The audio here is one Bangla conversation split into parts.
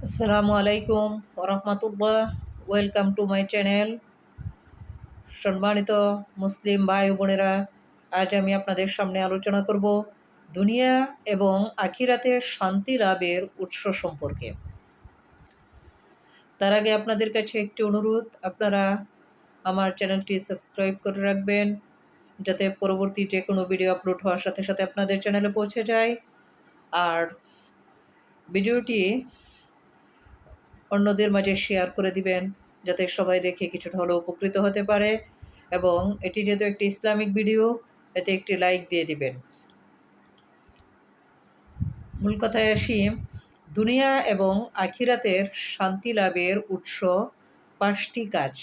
আসসালামু আলাইকুম ওরহমতুল্লাহ। Welcome to my channel. সম্মানিত মুসলিম ভাই বোনেরা, আজ আমি আপনাদের সামনে আলোচনা করব দুনিয়া এবং আখিরাতের শান্তি লাভের উৎস সম্পর্কে। তার আগে আপনাদের কাছে একটি অনুরোধ, আপনারা আমার চ্যানেলটি সাবস্ক্রাইব করে রাখবেন, যাতে পরবর্তী যে কোনো ভিডিও আপলোড হওয়ার সাথে সাথে আপনাদের চ্যানেলে পৌঁছে যায়। আর ভিডিওটি অন্যদের মাঝে শেয়ার করে দিবেন, যাতে সবাই দেখে কিছুটা হলেও উপকৃত হতে পারে। এবং এটি যেহেতু একটি ইসলামিক ভিডিও, এতে একটি লাইক দিয়ে দিবেন। মূল কথায় আসি, দুনিয়া এবং আখিরাতের শান্তি লাভের উৎস 5টি কাজ।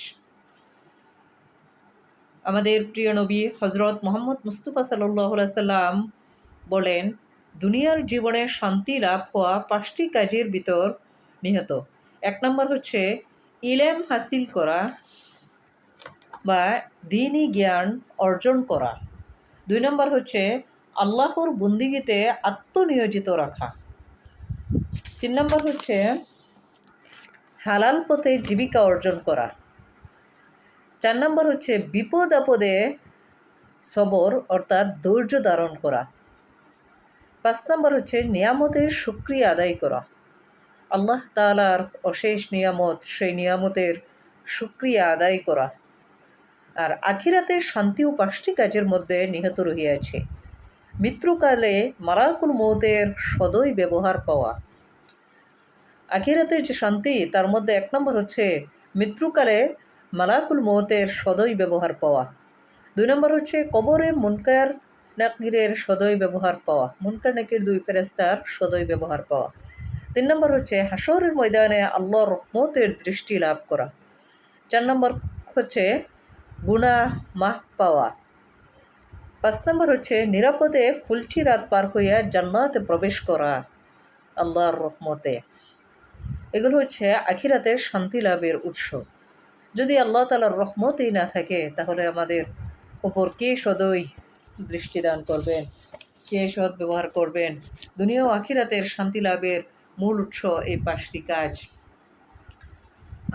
আমাদের প্রিয় নবী হজরত মোহাম্মদ মুস্তফা সাল্লাল্লাহু আলাইহি সাল্লাম বলেন, দুনিয়ার জীবনে শান্তি লাভ হওয়া 5টি কাজের ভিতর নিহত। 1 নম্বর হচ্ছে ইলম হাসিল করা বা দ্বীনি জ্ঞান অর্জন করা। 2 নম্বর হচ্ছে আল্লাহর বন্দিগিতে আত্মনিয়োজিত রাখা। 3 নম্বর হচ্ছে হালাল পথে জীবিকা অর্জন করা। 4 নম্বর হচ্ছে বিপদ আপদে সবর অর্থাৎ ধৈর্য ধারণ করা। 5 নম্বর হচ্ছে নিয়ামতের শুকরিয়া আদায় করা। আল্লাহ তাআলার অশেষ নিয়ামত, সেই নিয়ামতের শুকরিয়া আদায় করা। আর আখিরাতের শান্তি ও 5টি কাজের মধ্যে নিহত রহিয়াছে। মৃত্যুকালে মালাকুল মউতের সদয় ব্যবহার পাওয়া। আখিরাতের যে শান্তি, তার মধ্যে 1 নম্বর হচ্ছে মৃত্যুকালে মালাকুল মউতের সদয় ব্যবহার পাওয়া। 2 নম্বর হচ্ছে কবরে মুনকার নাকিরের সদয় ব্যবহার পাওয়া, মুনকার নাকির 2 ফেরেশতার সদয় ব্যবহার পাওয়া। 3 নম্বর হচ্ছে হাসরের ময়দানে আল্লাহর রহমতের দৃষ্টি লাভ করা। 4 নম্বর হচ্ছে গুনাহ মাফ পাওয়া। 5 নম্বর হচ্ছে নিরাপদে ফুলছি রাত পার হইয়া জান্নাতে প্রবেশ করা আল্লাহর রহমতে। এগুলো হচ্ছে আখিরাতের শান্তি লাভের উৎস। যদি আল্লাহ তাআলার রহমতই না থাকে, তাহলে আমাদের উপর কে সদয় দৃষ্টিদান করবেন, কে সৎ ব্যবহার করবেন? দুনিয়া ও আখিরাতের শান্তি লাভের মূল উৎস এই 5টি কাজ।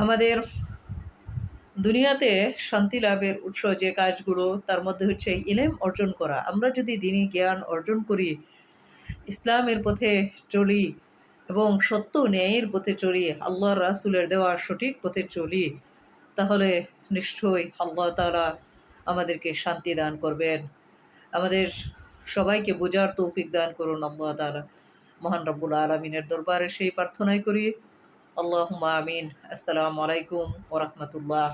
আমাদের দুনিয়াতে শান্তি লাভের উৎস যে কাজগুলো, তার মধ্যে হচ্ছে ইলম অর্জন করা। আমরা যদি দ্বীনি জ্ঞান অর্জন করি, ইসলামের পথে চলি এবং সত্য ন্যায়ের পথে চলি, আল্লাহর রাসূলের দেওয়া সঠিক পথে চলি, তাহলে নিশ্চয়ই আল্লাহ তাআলা আমাদেরকে শান্তি দান করবেন। আমাদের সবাইকে বোঝার তৌফিক দান করুন আল্লাহ তাআলা। মহান রব্বুল আলামিনের দরবারে সেই প্রার্থনাই করি। আল্লাহুম্মা আমিন। আসসালামু আলাইকুম ওয়া রাহমাতুল্লাহ।